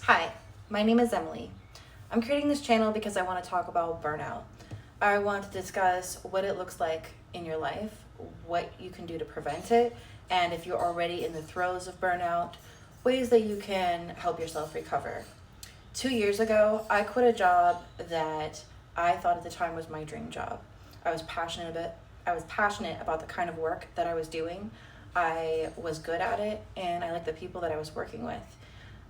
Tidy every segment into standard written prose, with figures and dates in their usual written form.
Hi, my name is Emily. I'm creating this channel because I want to talk about burnout. I want to discuss what it looks like in your life, what you can do to prevent it, and if you're already in the throes of burnout, ways that you can help yourself recover. 2 years ago, I quit a job that I thought at the time was my dream job. I was passionate about the kind of work that I was doing. I was good at it, and I liked the people that I was working with.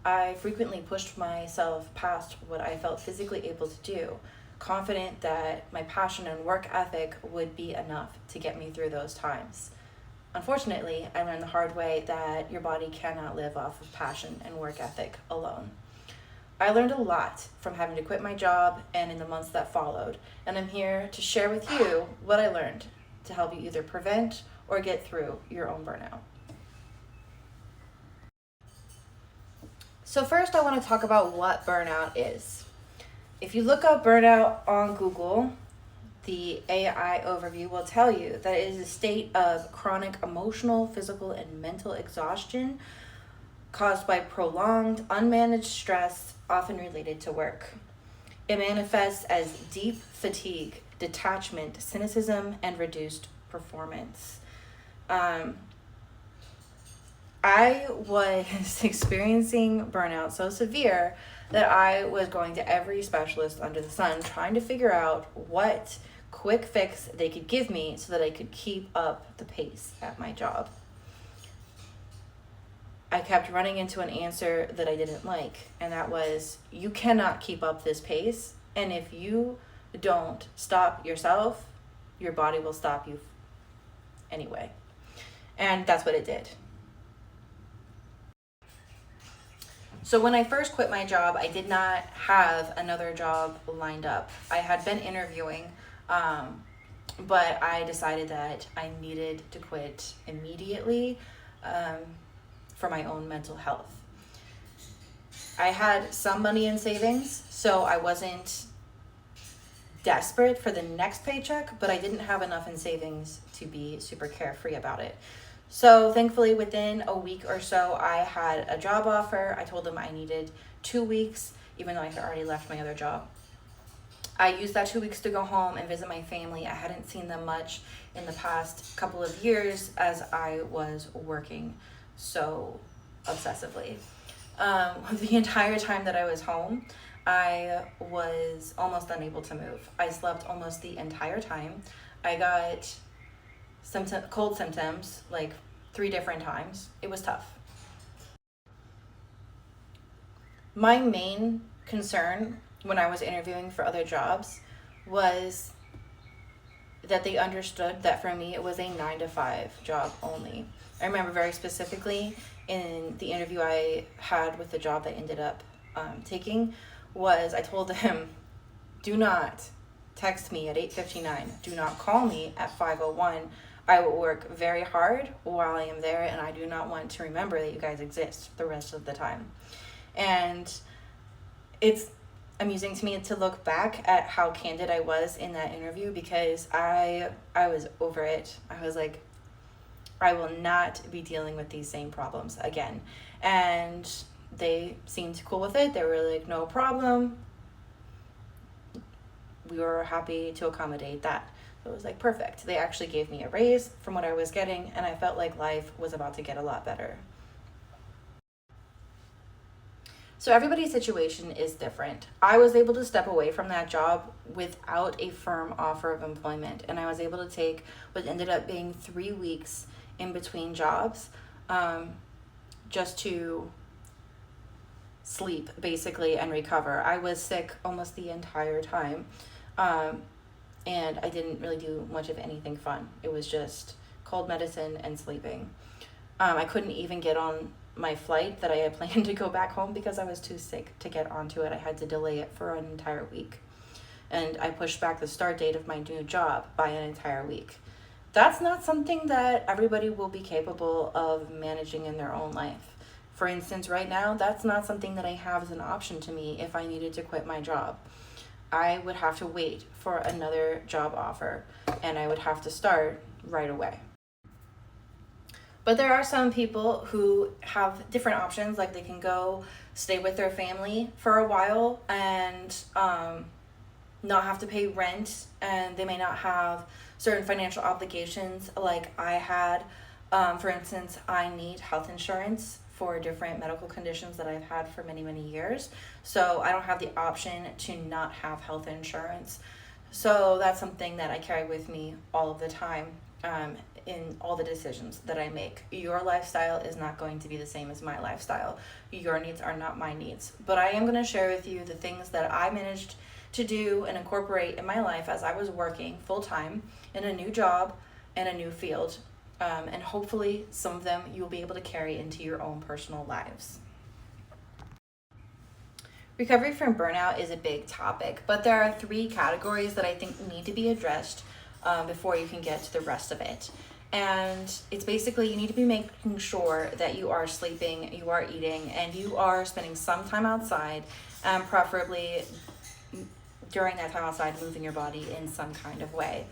I frequently pushed myself past what I felt physically able to do, confident that my passion and work ethic would be enough to get me through those times. Unfortunately, I learned the hard way that your body cannot live off of passion and work ethic alone. I learned a lot from having to quit my job and in the months that followed, and I'm here to share with you what I learned to help you either prevent or get through your own burnout. So first I want to talk about what burnout is. If you look up burnout on Google, the AI overview will tell you that it is a state of chronic emotional, physical, and mental exhaustion caused by prolonged, unmanaged stress, often related to work. It manifests as deep fatigue, detachment, cynicism, and reduced performance. I was experiencing burnout so severe that I was going to every specialist under the sun trying to figure out what quick fix they could give me so that I could keep up the pace at my job. I kept running into an answer that I didn't like, and that was, you cannot keep up this pace, and if you don't stop yourself, your body will stop you anyway. And that's what it did. So when I first quit my job, I did not have another job lined up. I had been interviewing, but I decided that I needed to quit immediately for my own mental health. I had some money in savings, so I wasn't desperate for the next paycheck, but I didn't have enough in savings to be super carefree about it. So thankfully, within a week or so, I had a job offer. I told them I needed 2 weeks, even though I had already left my other job. I used that 2 weeks to go home and visit my family. I hadn't seen them much in the past couple of years as I was working so obsessively. The entire time that I was home, I was almost unable to move. I slept almost the entire time. I got cold symptoms like 3 different times. It was tough. My main concern when I was interviewing for other jobs was that they understood that for me it was a 9-to-5 job only. I remember very specifically in the interview I had with the job that I ended up taking was I told them, do not text me at 8:59. Do not call me at 5:01. I will work very hard while I am there, and I do not want to remember that you guys exist the rest of the time. And it's amusing to me to look back at how candid I was in that interview because I was over it. I was like, I will not be dealing with these same problems again. And they seemed cool with it. They were like, no problem. We were happy to accommodate that. So it was like perfect. They actually gave me a raise from what I was getting, and I felt like life was about to get a lot better. So everybody's situation is different. I was able to step away from that job without a firm offer of employment, and I was able to take what ended up being 3 weeks in between jobs just to sleep basically and recover. I was sick almost the entire time. And I didn't really do much of anything fun. It was just cold medicine and sleeping. I couldn't even get on my flight that I had planned to go back home because I was too sick to get onto it. I had to delay it for an entire week. And I pushed back the start date of my new job by an entire week. That's not something that everybody will be capable of managing in their own life. For instance, right now, that's not something that I have as an option to me if I needed to quit my job. I would have to wait for another job offer, and I would have to start right away. But there are some people who have different options, like they can go stay with their family for a while and not have to pay rent, and they may not have certain financial obligations like I had. For instance, I need health insurance for different medical conditions that I've had for many, many years. So I don't have the option to not have health insurance. So that's something that I carry with me all of the time, in all the decisions that I make. Your lifestyle is not going to be the same as my lifestyle. Your needs are not my needs. But I am going to share with you the things that I managed to do and incorporate in my life as I was working full time in a new job and a new field. And hopefully some of them you'll be able to carry into your own personal lives. Recovery from burnout is a big topic, but there are 3 categories that I think need to be addressed before you can get to the rest of it. And it's basically, you need to be making sure that you are sleeping, you are eating, and you are spending some time outside, preferably during that time outside, moving your body in some kind of way.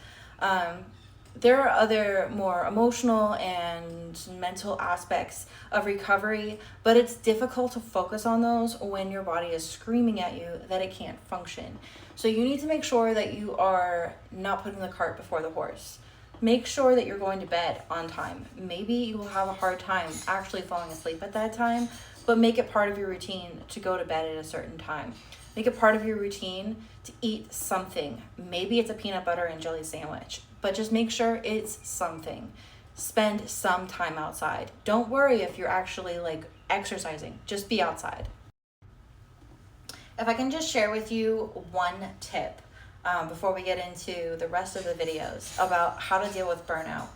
There are other more emotional and mental aspects of recovery, but it's difficult to focus on those when your body is screaming at you that it can't function. So you need to make sure that you are not putting the cart before the horse. Make sure that you're going to bed on time. Maybe you will have a hard time actually falling asleep at that time, but make it part of your routine to go to bed at a certain time. Make it part of your routine to eat something. Maybe it's a peanut butter and jelly sandwich, but just make sure it's something. Spend some time outside. Don't worry if you're actually like exercising, just be outside. If I can just share with you one tip before we get into the rest of the videos about how to deal with burnout,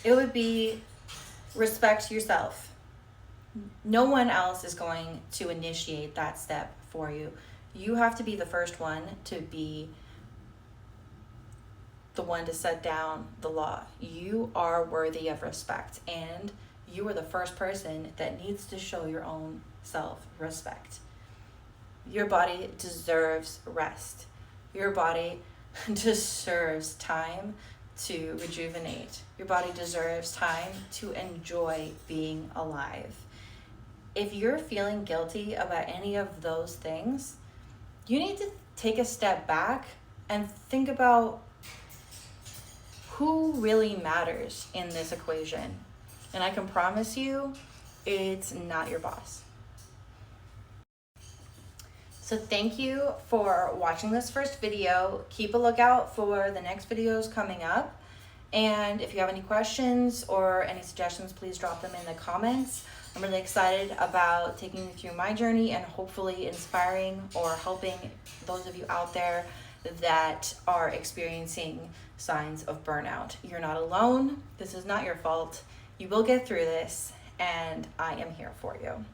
it would be respect yourself. No one else is going to initiate that step for you. You have to be the first one to be the one to set down the law. You are worthy of respect, and you are the first person that needs to show your own self-respect. Your body deserves rest. Your body deserves time to rejuvenate. Your body deserves time to enjoy being alive. If you're feeling guilty about any of those things, you need to take a step back and think about who really matters in this equation. And I can promise you, it's not your boss. So thank you for watching this first video. Keep a lookout for the next videos coming up. And if you have any questions or any suggestions, please drop them in the comments. I'm really excited about taking you through my journey and hopefully inspiring or helping those of you out there that are experiencing signs of burnout. You're not alone. This is not your fault. You will get through this, and I am here for you.